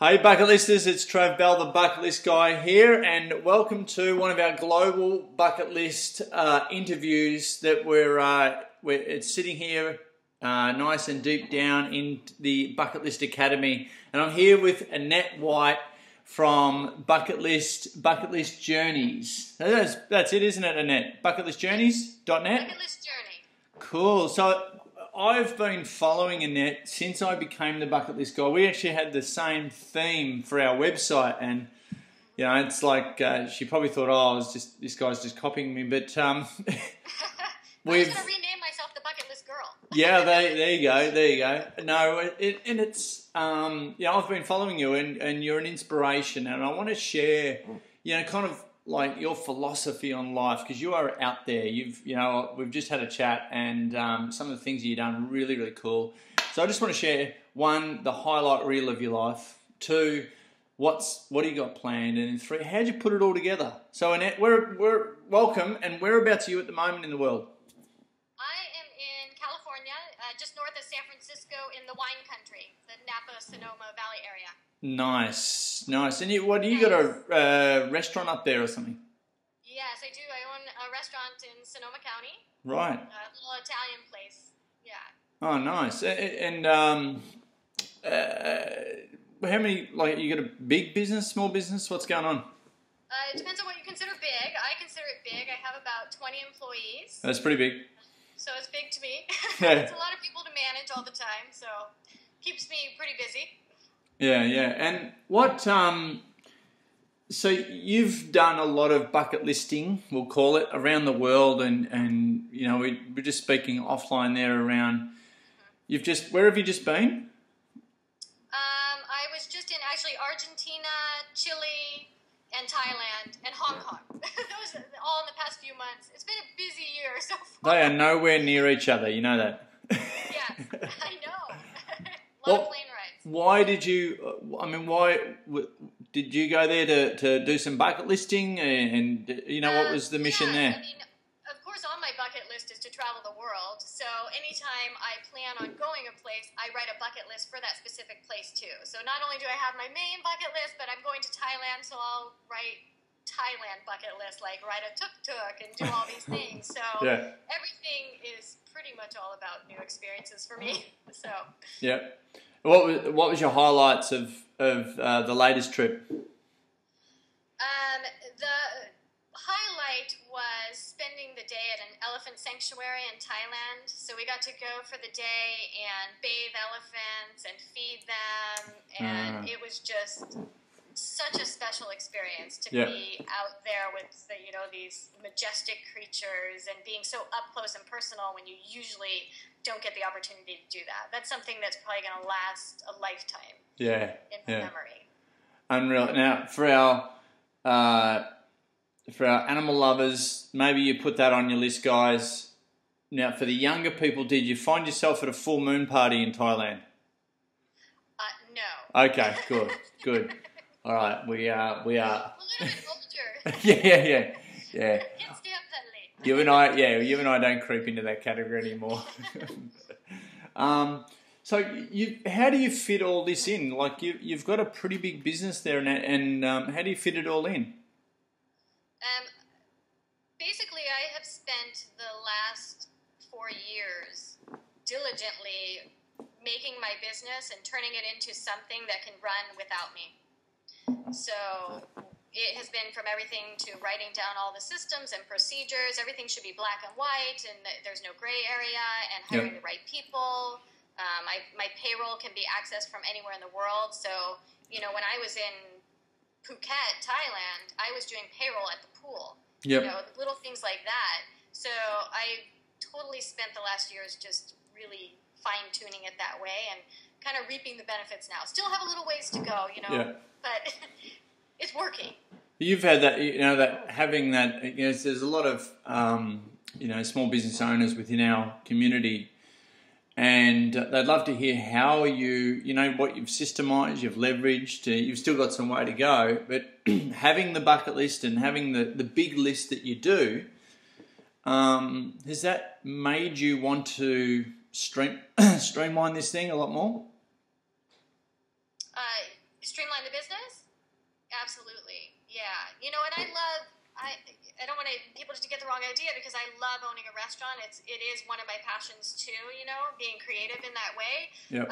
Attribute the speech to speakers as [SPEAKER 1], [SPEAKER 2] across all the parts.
[SPEAKER 1] Hey bucket listers, it's Trav Bell, the bucket list guy here, and welcome to one of our global bucket list interviews that it's sitting here nice and deep down in the Bucket List Academy. And I'm here with Annette White from Bucket List Journeys. That's it, isn't it, Annette? Bucketlistjourneys.net?
[SPEAKER 2] Bucket List Journey.
[SPEAKER 1] Cool. So I've been following Annette since I became the Bucket List guy. We actually had the same theme for our website, and you know, it's like she probably thought, "Oh, this guy's just copying me." But
[SPEAKER 2] I was going to rename myself the Bucket List Girl.
[SPEAKER 1] Yeah, there you go. No, it's I've been following you, and you're an inspiration, and I want to share, kind of like your philosophy on life, because you are out there. We've just had a chat, and some of the things you've done really, really cool. So I just want to share, one, the highlight reel of your life. Two, what do you got planned? And three, how'd you put it all together? So Annette, we're welcome, and whereabouts are you at the moment in the world?
[SPEAKER 2] I am in California, just north of San Francisco, in the wine country, the Napa-Sonoma Valley area.
[SPEAKER 1] Nice. And you got a restaurant up there or something?
[SPEAKER 2] Yes, I do. I own a restaurant in Sonoma County.
[SPEAKER 1] Right.
[SPEAKER 2] A little Italian place. Yeah.
[SPEAKER 1] Oh, nice. And how many? Like, you got a big business, small business? What's going on?
[SPEAKER 2] It depends on what you consider big. I consider it big. I have about 20 employees.
[SPEAKER 1] That's pretty big.
[SPEAKER 2] So it's big to me.
[SPEAKER 1] Yeah.
[SPEAKER 2] It's a lot of people to manage all the time, so keeps me pretty busy.
[SPEAKER 1] Yeah. And what? So you've done a lot of bucket listing, we'll call it, around the world, and we're just speaking offline there around. Where have you just been?
[SPEAKER 2] I was just in actually Argentina, Chile, and Thailand, and Hong Kong. Those are all in the past few months. It's been a busy year so far.
[SPEAKER 1] They are nowhere near each other, you know that.
[SPEAKER 2] Yes, I know. A lot of plane rides.
[SPEAKER 1] Why did you go there to do some bucket listing, and what was the mission there?
[SPEAKER 2] I mean, of course, on my bucket list is to travel the world. So anytime I plan on going a place, I write a bucket list for that specific place too. So not only do I have my main bucket list, but I'm going to Thailand, so I'll write Thailand bucket list, like ride a tuk-tuk and do all these things. So
[SPEAKER 1] yeah.
[SPEAKER 2] Everything is pretty much all about new experiences for me. So
[SPEAKER 1] yeah. What was your highlights of the latest trip?
[SPEAKER 2] The highlight was spending the day at an elephant sanctuary in Thailand. So we got to go for the day and bathe elephants and feed them, and it was just such a special experience to be out there with these majestic creatures and being so up close and personal when you usually don't get the opportunity to do that. That's something that's probably going to last a lifetime. In my memory.
[SPEAKER 1] Unreal. Now, for our animal lovers, maybe you put that on your list, guys. Now, for the younger people, did you find yourself at a full moon party in Thailand?
[SPEAKER 2] No.
[SPEAKER 1] Okay, good. All right, we are.
[SPEAKER 2] A little bit older.
[SPEAKER 1] Yeah.
[SPEAKER 2] Can't stay up that late.
[SPEAKER 1] You and I don't creep into that category anymore. So how do you fit all this in? Like you've got a pretty big business there, and how do you fit it all in?
[SPEAKER 2] Basically, I have spent the last 4 years diligently making my business and turning it into something that can run without me. So it has been from everything to writing down all the systems and procedures. Everything should be black and white, and there's no gray area, and hiring the right people. My payroll can be accessed from anywhere in the world. So, when I was in Phuket, Thailand, I was doing payroll at the pool.
[SPEAKER 1] Yep.
[SPEAKER 2] Little things like that. So I totally spent the last years just really fine-tuning it that way and kind of reaping the benefits now. Still have a little ways to go, but it's working.
[SPEAKER 1] You've had that, that having that, there's a lot of, small business owners within our community, and they'd love to hear how you, what you've systemized, you've leveraged, you've still got some way to go, but having the bucket list and having the big list that you do, has that made you want to streamline this thing a lot more?
[SPEAKER 2] streamline the business? Absolutely. Yeah. You know, and I don't want people to get the wrong idea, because I love owning a restaurant. It is one of my passions too, you know, being creative in that way.
[SPEAKER 1] Yep.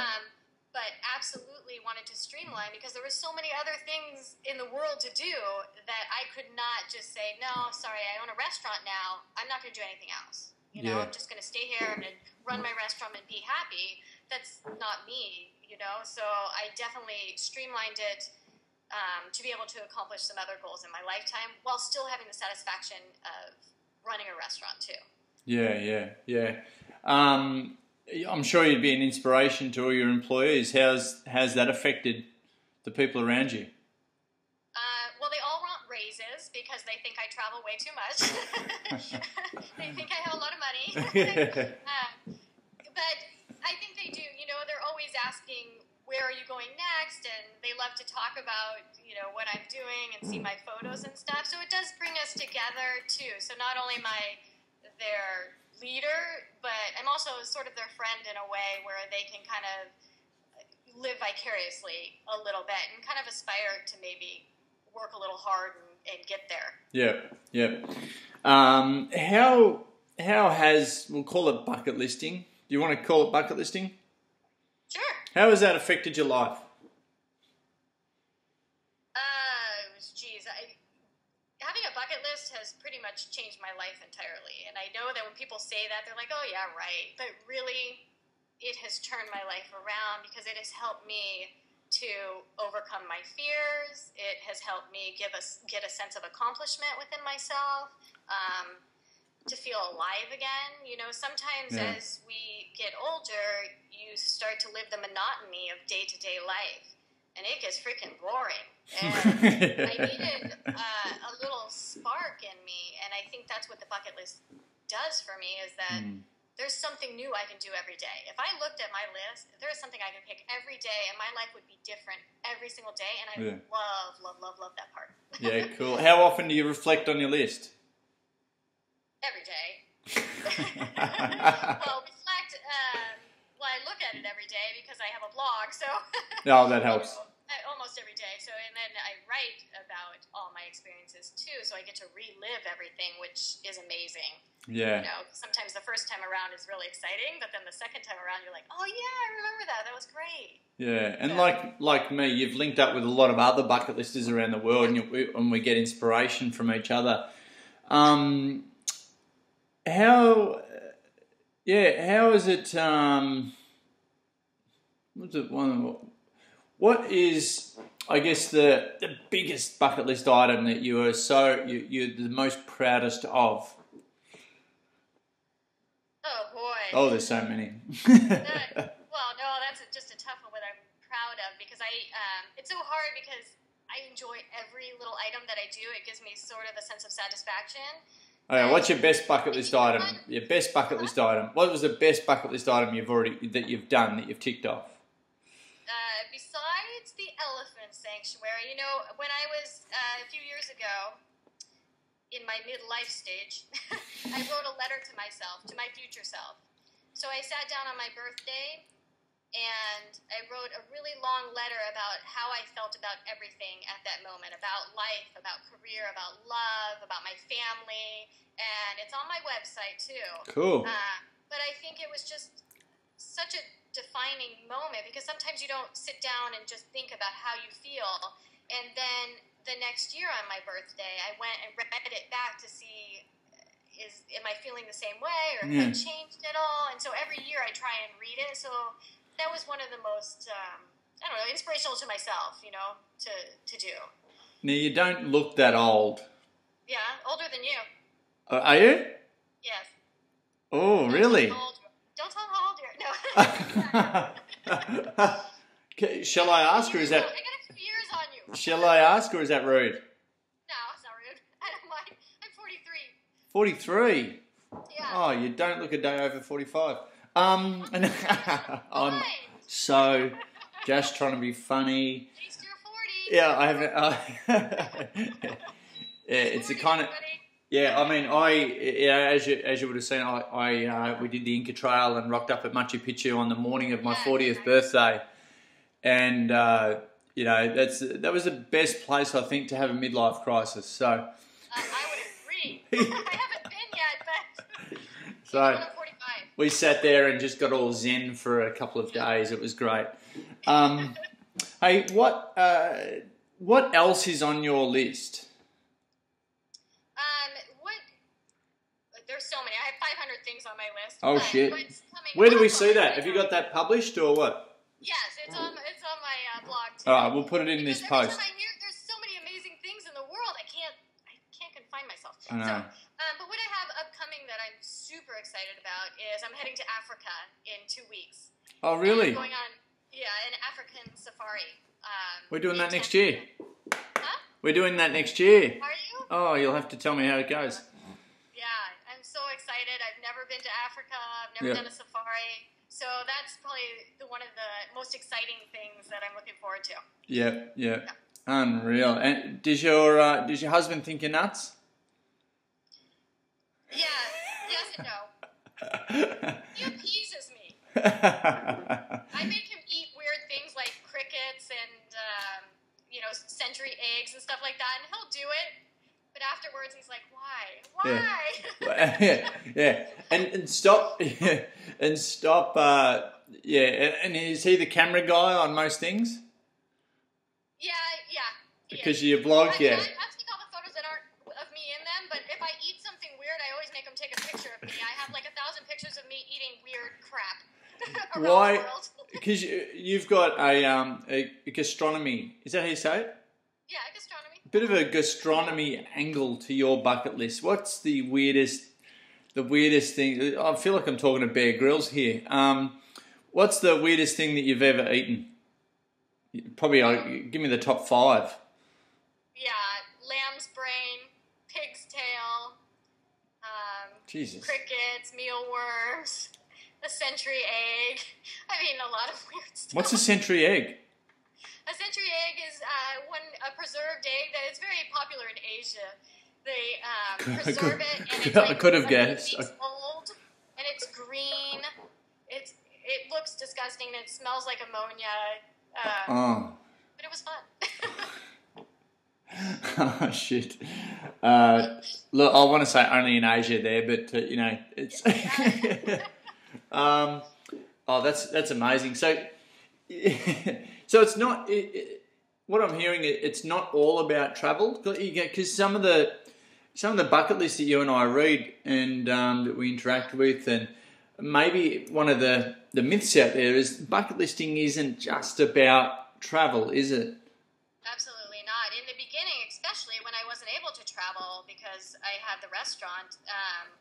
[SPEAKER 2] But absolutely wanted to streamline, because there were so many other things in the world to do that I could not just say, no, sorry, I own a restaurant now, I'm not going to do anything else. You know, I'm just going to stay here, I'm going to run my restaurant and be happy. That's not me, you know. So I definitely streamlined it to be able to accomplish some other goals in my lifetime, while still having the satisfaction of running a restaurant too.
[SPEAKER 1] Yeah. I'm sure you'd be an inspiration to all your employees. How's that affected the people around you?
[SPEAKER 2] Well, they all want raises because they think I travel way too much. They think I have a lot of money. But I think they do. You know, they're always asking, where are you going next? And they love to talk about, you know, what I'm doing and see my photos and stuff. So it does bring us together too. So not only am I their leader, but I'm also sort of their friend in a way, where they can kind of live vicariously a little bit and kind of aspire to maybe work a little hard and get there.
[SPEAKER 1] Yeah. How has, we'll call it bucket listing. Do you want to call it bucket listing?
[SPEAKER 2] Sure.
[SPEAKER 1] How has that affected your life?
[SPEAKER 2] Having a bucket list has pretty much changed my life entirely. And I know that when people say that, they're like, oh yeah, right. But really, it has turned my life around, because it has helped me to overcome my fears. It has helped me get a sense of accomplishment within myself, to feel alive again. You know, sometimes as we get older, you start to live the monotony of day-to-day life, and it gets freaking boring. And I needed a little spark in me, and I think that's what the bucket list does for me, is that there's something new I can do every day. If I looked at my list, there is something I can pick every day, and my life would be different every single day, and I love that part. Yeah,
[SPEAKER 1] cool. How often do you reflect on your list?
[SPEAKER 2] Every day. Well, reflect, I look at it every day because I have a blog, so...
[SPEAKER 1] Oh, that helps.
[SPEAKER 2] Almost every day. So, and then I write about all my experiences too, so I get to relive everything, which is amazing.
[SPEAKER 1] Yeah.
[SPEAKER 2] You know, sometimes the first time around is really exciting, but then the second time around, you're like, oh yeah, I remember that. That was great. Yeah,
[SPEAKER 1] and like me, you've linked up with a lot of other bucket listers around the world, and we get inspiration from each other. How is it? What is, I guess, the biggest bucket list item that you're the most proudest of?
[SPEAKER 2] Oh boy!
[SPEAKER 1] Oh, there's so many.
[SPEAKER 2] Well, no, that's just a tough one. What I'm proud of, because it's so hard, because I enjoy every little item that I do. It gives me sort of a sense of satisfaction.
[SPEAKER 1] Okay, what's your best bucket list item? Your best bucket list item. What was the best bucket list item that you've done, that you've ticked off?
[SPEAKER 2] Besides the elephant sanctuary, you know, when I was a few years ago in my midlife stage, I wrote a letter to myself, to my future self. So I sat down on my birthday, and I wrote a really long letter about how I felt about everything at that moment, about life, about career, about love, about my family, and it's on my website too.
[SPEAKER 1] Cool.
[SPEAKER 2] But I think it was just such a defining moment, because sometimes you don't sit down and just think about how you feel. And then the next year on my birthday, I went and read it back to see, am I feeling the same way, or have I changed at all? And so every year I try and read it. So that was one of the most, inspirational to myself, you know, to do.
[SPEAKER 1] Now, you don't look that old.
[SPEAKER 2] Yeah, older than you.
[SPEAKER 1] Are you?
[SPEAKER 2] Yes.
[SPEAKER 1] Oh, really?
[SPEAKER 2] Don't tell them how old you are. No.
[SPEAKER 1] Shall I ask, or is that...
[SPEAKER 2] I got a few years on you.
[SPEAKER 1] Shall I ask, or is that rude?
[SPEAKER 2] No, it's not rude. I don't mind. I'm 43.
[SPEAKER 1] 43?
[SPEAKER 2] Yeah.
[SPEAKER 1] Oh, you don't look a day over 45. I'm so just trying to be funny.
[SPEAKER 2] At least you're 40.
[SPEAKER 1] Yeah, I haven't... yeah, it's a kind of... Yeah, I mean, as you would have seen, we did the Inca Trail and rocked up at Machu Picchu on the morning of my 40th birthday, and you know, that was the best place, I think, to have a midlife crisis. So
[SPEAKER 2] I would agree. I haven't been yet, but
[SPEAKER 1] so
[SPEAKER 2] I'm 45.
[SPEAKER 1] we sat there and just got all zen for a couple of days. It was great. Hey, what else is on your list?
[SPEAKER 2] There's so many. I have 500 things on my list.
[SPEAKER 1] Oh, shit. Where do we see that? Have you got that published or what?
[SPEAKER 2] Yes, it's on my blog too.
[SPEAKER 1] All right, we'll put it in this post.
[SPEAKER 2] Every time I'm here, there's so many amazing things in the world. I can't confine myself.
[SPEAKER 1] I know.
[SPEAKER 2] So, but what I have upcoming that I'm super excited about is I'm heading to Africa in 2 weeks.
[SPEAKER 1] Oh, really?
[SPEAKER 2] Going on, an African safari.
[SPEAKER 1] We're doing that next year.
[SPEAKER 2] Huh?
[SPEAKER 1] We're doing that next year.
[SPEAKER 2] Are you?
[SPEAKER 1] Oh, you'll have to tell me how it goes.
[SPEAKER 2] Yeah, I'm so excited. I've never been to Africa. I've never done a safari. So that's probably one of the most exciting things that I'm looking forward to.
[SPEAKER 1] Yeah. Unreal. And does your husband think you're nuts?
[SPEAKER 2] Yeah, yes and no. He appeases me. I make him eat weird things like crickets and century eggs and stuff like that, and he'll do it. But afterwards, he's like, "Why?"
[SPEAKER 1] Yeah. And stop. And stop. And is he the camera guy on most things?
[SPEAKER 2] Yeah.
[SPEAKER 1] Because your blog,
[SPEAKER 2] I've seen all the photos that aren't of me in them, but if I eat something weird, I always make him take a picture of me. I have like 1,000 pictures of me eating weird crap around the world.
[SPEAKER 1] Because you've got a gastronomy. Is that how you say it?
[SPEAKER 2] Yeah, gastronomy.
[SPEAKER 1] A bit of a gastronomy angle to your bucket list. What's the weirdest thing? I feel like I'm talking to Bear Grylls here. What's the weirdest thing that you've ever eaten? Probably give me the top 5.
[SPEAKER 2] Yeah, lamb's brain, pig's tail,
[SPEAKER 1] Jesus.
[SPEAKER 2] crickets, mealworms, a century egg. I mean, a lot of weird stuff.
[SPEAKER 1] What's a century egg?
[SPEAKER 2] A century egg is a preserved egg that is very popular in Asia. They preserve it, and it's like
[SPEAKER 1] I could have guessed.
[SPEAKER 2] Weeks old, and it's green. It looks disgusting, and it smells like ammonia. But it was fun.
[SPEAKER 1] Oh, shit. Look, I want to say only in Asia there, but it's. That's amazing. So it's not. What I'm hearing, it's not all about travel, because some of the bucket lists that you and I read and that we interact with, and maybe one of the myths out there is bucket listing isn't just about travel, is it?
[SPEAKER 2] Absolutely not. In the beginning, especially when I wasn't able to travel because I had the restaurant,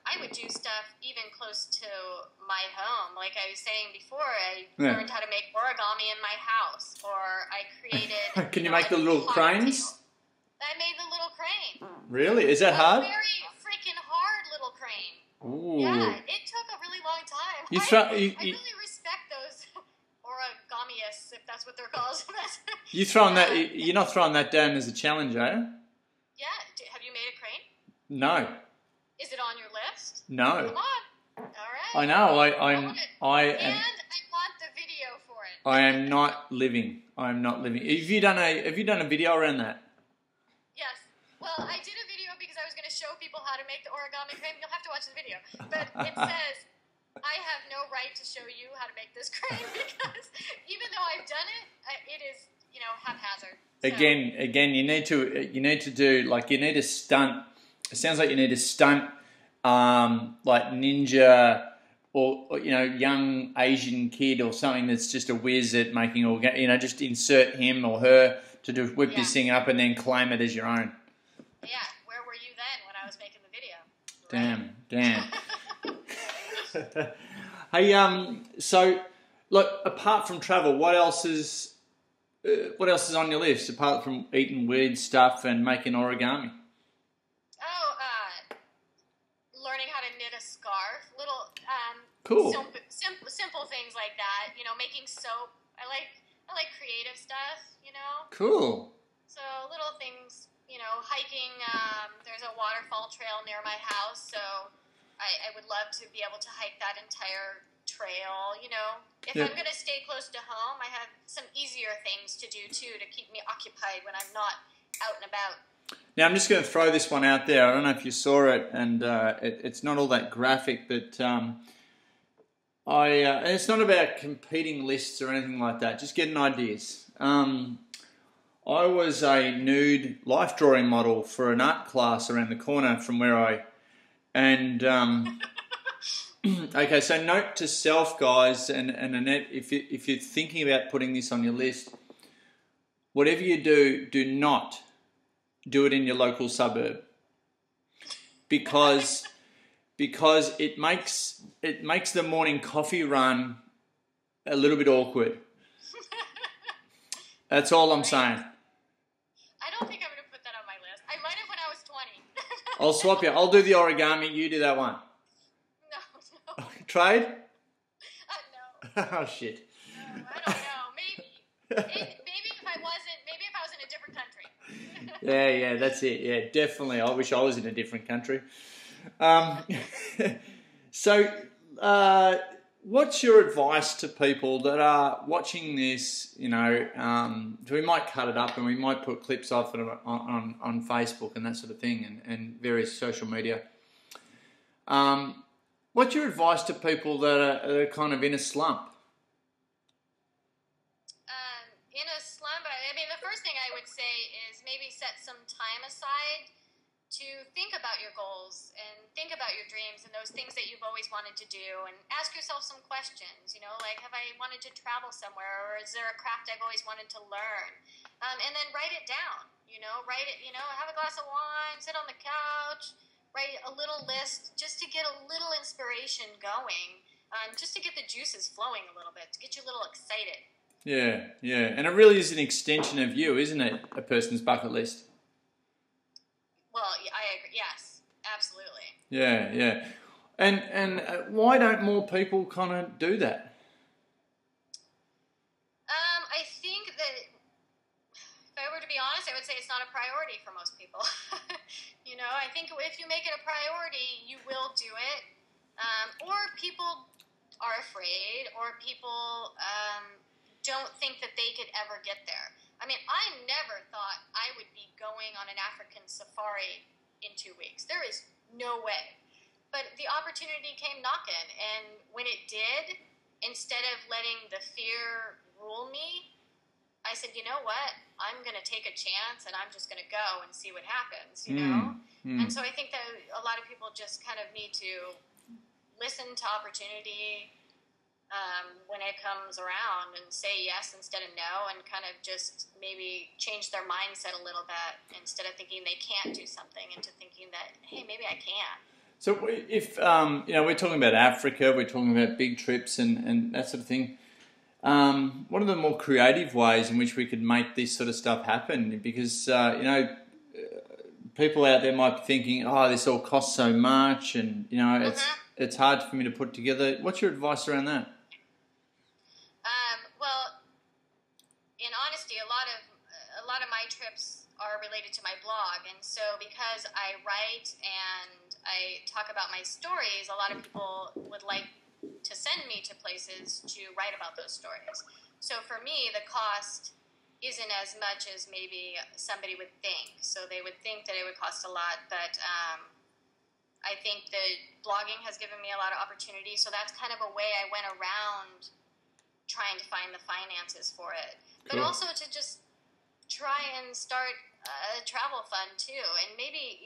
[SPEAKER 2] I would do stuff even close to my home. Like I was saying before, I learned how to make origami in my house, or I created...
[SPEAKER 1] Can you make the little cranes?
[SPEAKER 2] I made the little crane.
[SPEAKER 1] Really? Is that hard?
[SPEAKER 2] A very freaking hard little crane.
[SPEAKER 1] Ooh.
[SPEAKER 2] Yeah, it took a really long time. I really respect those origamiists, if that's what they're called.
[SPEAKER 1] You're not throwing that down as a challenge, eh?
[SPEAKER 2] Yeah. Have you made a crane?
[SPEAKER 1] No.
[SPEAKER 2] Is it on your list?
[SPEAKER 1] No.
[SPEAKER 2] Come on. All right.
[SPEAKER 1] I know.
[SPEAKER 2] And I want the video for it.
[SPEAKER 1] I am not living. Have you done a video around that?
[SPEAKER 2] Yes. Well, I did a video because I was going to show people how to make the origami crane. You'll have to watch the video. But it says, I have no right to show you how to make this crane because even though I've done it, it is, haphazard. So.
[SPEAKER 1] Again, you need to stunt. It sounds like you need to stunt like ninja or young Asian kid or something that's just a whiz at making just insert him or her to whip this thing up and then claim it as your own.
[SPEAKER 2] Yeah, where were you then when I was making the video?
[SPEAKER 1] Damn. Hey, so look, apart from travel, what else is on your list apart from eating weird stuff and making origami?
[SPEAKER 2] Learning how to knit a scarf, little
[SPEAKER 1] cool,
[SPEAKER 2] simple things like that. Making soap. I like creative stuff.
[SPEAKER 1] Cool.
[SPEAKER 2] So little things. Hiking. There's a waterfall trail near my house, so I would love to be able to hike that entire trail, you know. If
[SPEAKER 1] Yep.
[SPEAKER 2] I'm going to stay close to home, I have some easier things to do too to keep me occupied when I'm not out and about.
[SPEAKER 1] Now, I'm just going to throw this one out there. I don't know if you saw it, and it's not all that graphic, but and it's not about competing lists or anything like that, just getting ideas. I was a nude life drawing model for an art class around the corner from where okay, so note to self, guys, and Annette, if you're thinking about putting this on your list, whatever you do, do not do it in your local suburb, because it makes the morning coffee run a little bit awkward. That's all I'm saying.
[SPEAKER 2] I don't think I'm going to put that on my list. I might have when I was 20.
[SPEAKER 1] I'll swap you. I'll do the origami. You do that one.
[SPEAKER 2] No.
[SPEAKER 1] Trade?
[SPEAKER 2] No.
[SPEAKER 1] Oh shit.
[SPEAKER 2] No, I don't know. Maybe if I was in a different country.
[SPEAKER 1] Yeah, that's it. Yeah, definitely. I wish I was in a different country. So, what's your advice to people that are watching this? You know, we might cut it up and we might put clips off it on Facebook and that sort of thing, and various social media. What's your advice to people that are kind of in a slump?
[SPEAKER 2] In a slump, I mean, the first thing I would say is maybe set some time aside to think about your goals and think about your dreams and those things that you've always wanted to do, and ask yourself some questions, you know, like, have I wanted to travel somewhere, or is there a craft I've always wanted to learn? And then write it down, have a glass of wine, sit on the couch, write a little list just to get a little inspiration going, just to get the juices flowing a little bit, to get you a little excited.
[SPEAKER 1] Yeah, and it really is an extension of you, isn't it? A person's bucket list.
[SPEAKER 2] Well, I agree. Yes, absolutely.
[SPEAKER 1] Yeah. And why don't more people kind of do that?
[SPEAKER 2] I think that, if I were to be honest, I would say it's not a priority for most people. I think if you make it a priority, you will do it. Or people are afraid, or people don't think that they could ever get there. I mean, I never thought I would be going on an African safari in 2 weeks. There is no way. But the opportunity came knocking, and when it did, instead of letting the fear rule me, I said, you know what? I'm going to take a chance, and I'm just going to go and see what happens, you know? And so I think that a lot of people just kind of need to listen to opportunity when it comes around, and say yes instead of no, and kind of just maybe change their mindset a little bit, instead of thinking they can't do something into thinking that, hey, maybe I can.
[SPEAKER 1] So if we're talking about Africa, we're talking about big trips and that sort of thing, what are the more creative ways in which we could make this sort of stuff happen? Because people out there might be thinking, oh, this all costs so much, and it's hard for me to put together. What's your advice around that?
[SPEAKER 2] Well, in honesty, a lot of my trips are related to my blog, and so because I write and I talk about my stories, a lot of people would like to send me to places to write about those stories. So for me, the cost isn't as much as maybe somebody would think. So they would think that it would cost a lot, but I think that blogging has given me a lot of opportunity. So that's kind of a way I went around trying to find the finances for it. But also to just try and start a travel fund too. And maybe,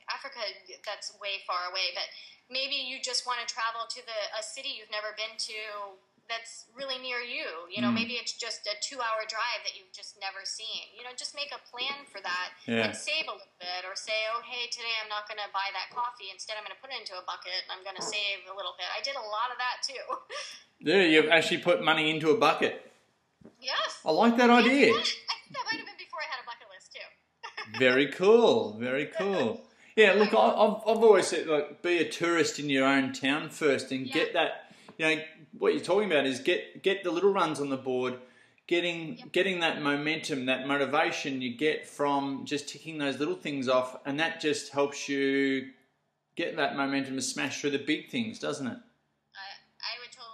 [SPEAKER 2] Africa, that's way far away, but maybe you just want to travel to a city you've never been to that's really near you. Maybe it's just a 2-hour drive that you've just never seen. Just make a plan for that and save a little bit, or say, oh, hey, today I'm not going to buy that coffee. Instead, I'm going to put it into a bucket and I'm going to save a little bit. I did a lot of that too. Yeah,
[SPEAKER 1] you've actually put money into a bucket.
[SPEAKER 2] Yes.
[SPEAKER 1] I like that idea.
[SPEAKER 2] I think that might have been before I had a bucket list too.
[SPEAKER 1] Very cool. Very cool. Yeah, look, I've always said, be a tourist in your own town first, and get that. What you're talking about is get the little runs on the board, getting that momentum, that motivation you get from just ticking those little things off, and that just helps you get that momentum to smash through the big things, doesn't it?
[SPEAKER 2] I would totally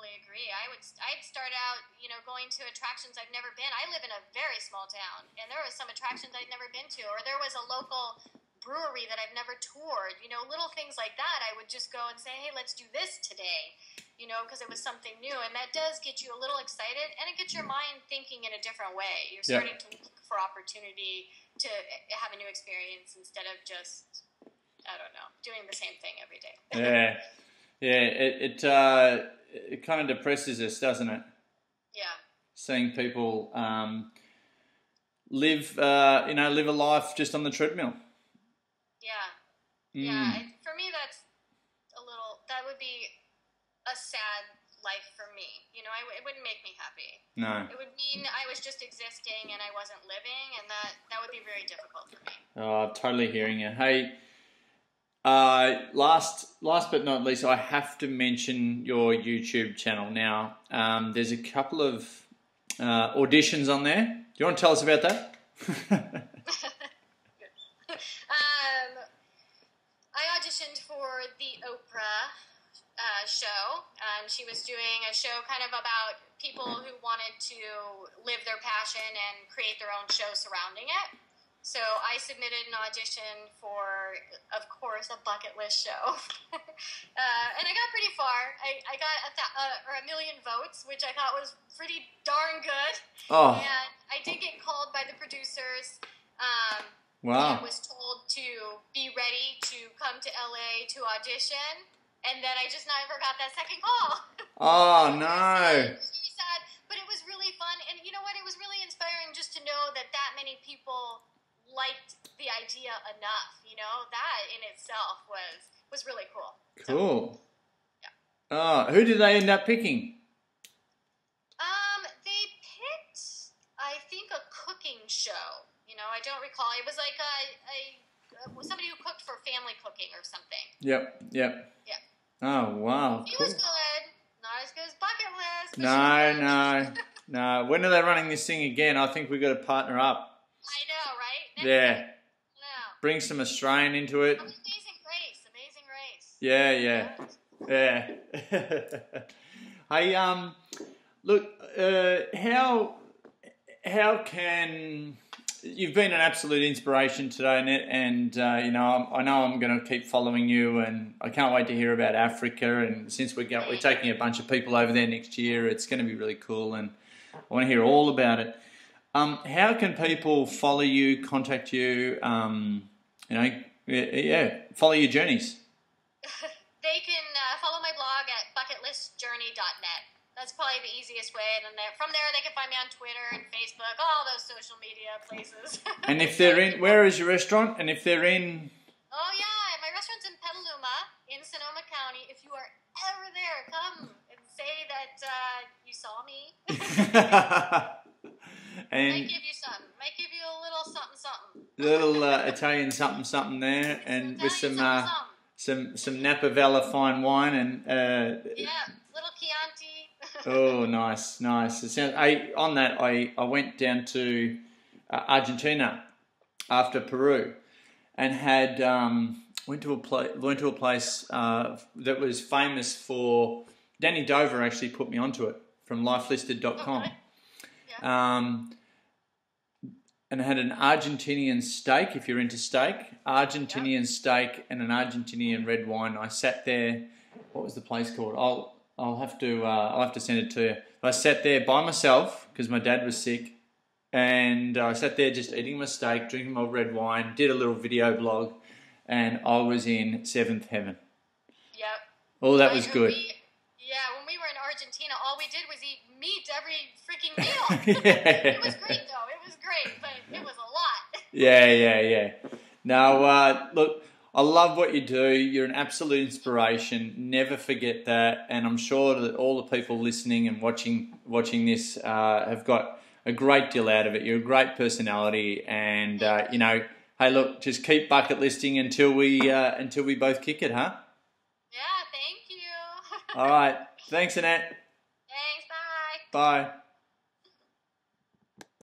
[SPEAKER 2] to attractions I've never been. I live in a very small town, and there was some attractions I'd never been to, or there was a local brewery that I've never toured. You know, little things like that. I would just go and say, hey, let's do this today, you know, because it was something new. And that does get you a little excited, and it gets your mind thinking in a different way. You're starting to look for opportunity to have a new experience instead of just, I don't know, doing the same thing every day.
[SPEAKER 1] It kind of depresses us, doesn't it?
[SPEAKER 2] Yeah.
[SPEAKER 1] Seeing people live a life just on the treadmill.
[SPEAKER 2] Yeah. For me, that would be a sad life for me. You know, it wouldn't make me happy.
[SPEAKER 1] No.
[SPEAKER 2] It would mean I was just existing and I wasn't living, and that would be very difficult for me.
[SPEAKER 1] Oh, I'm totally hearing you. Hey, last but not least, I have to mention your YouTube channel now. There's a couple of auditions on there. Do you want to tell us about that?
[SPEAKER 2] I auditioned for the Oprah show. She was doing a show kind of about people who wanted to live their passion and create their own show surrounding it. So I submitted an audition for, of course, a bucket list show. And I got pretty far. I got a million votes, which I thought was pretty darn good.
[SPEAKER 1] Oh.
[SPEAKER 2] And I did get called by the producers.
[SPEAKER 1] Wow.
[SPEAKER 2] I was told to be ready to come to LA to audition, and then I just never got that second call.
[SPEAKER 1] Oh, no.
[SPEAKER 2] It was really sad, but it was really fun, and you know what? It was really inspiring just to know that many people liked the idea enough. You know, that in itself was really cool.
[SPEAKER 1] Cool.
[SPEAKER 2] So, yeah.
[SPEAKER 1] Who did they end up picking?
[SPEAKER 2] They picked, I think, a cooking show. You know, I don't recall. It was like somebody who cooked for family cooking or something.
[SPEAKER 1] Yep.
[SPEAKER 2] Yeah.
[SPEAKER 1] Oh, wow.
[SPEAKER 2] He
[SPEAKER 1] cool.
[SPEAKER 2] was good. Not as good as Bucket List.
[SPEAKER 1] No. When are they running this thing again? I think we've got to partner up.
[SPEAKER 2] I know, right? Next
[SPEAKER 1] Yeah.
[SPEAKER 2] week. Yeah.
[SPEAKER 1] Bring some Australian into it.
[SPEAKER 2] Amazing Race.
[SPEAKER 1] Yeah. Hey, look, how can... You've been an absolute inspiration today, Annette, and I know I'm going to keep following you, and I can't wait to hear about Africa. And since we're taking a bunch of people over there next year, it's going to be really cool, and I want to hear all about it. How can people follow you, contact you? Follow your journeys.
[SPEAKER 2] They can follow my blog at bucketlistjourney.net. That's probably the easiest way, and then from there they can find me on Twitter and Facebook, all those social media places.
[SPEAKER 1] And if they're in, where is your restaurant? And if they're in...
[SPEAKER 2] Oh yeah, my restaurant's in Petaluma, in Sonoma County. If you are ever there, come and say that you saw me.
[SPEAKER 1] And
[SPEAKER 2] might give you something. Might give you a little something.
[SPEAKER 1] Little Italian something there, and with some Napa Valla fine wine and
[SPEAKER 2] little Chianti.
[SPEAKER 1] Oh, nice. It sounds. I went down to Argentina after Peru, and had went to a place that was famous for. Danny Dover actually put me onto it from lifelisted.com.
[SPEAKER 2] Okay. Yeah.
[SPEAKER 1] And it had an Argentinian steak, if you're into steak, steak and an Argentinian red wine. I sat there. What was the place called? I'll have to send it to you. I sat there by myself because my dad was sick, and I sat there just eating my steak, drinking my red wine, did a little video blog, and I was in seventh heaven.
[SPEAKER 2] Yep.
[SPEAKER 1] Oh, that was good.
[SPEAKER 2] When we were in Argentina, all we did was eat meat every freaking meal. It was great, though. It was great, but it was a lot.
[SPEAKER 1] Yeah. Now, look, I love what you do. You're an absolute inspiration. Never forget that. And I'm sure that all the people listening and watching this have got a great deal out of it. You're a great personality, and hey, look, just keep bucket listing until we both kick it, huh?
[SPEAKER 2] Yeah, thank you.
[SPEAKER 1] All right. Thanks, Annette.
[SPEAKER 2] Thanks, bye.
[SPEAKER 1] Bye.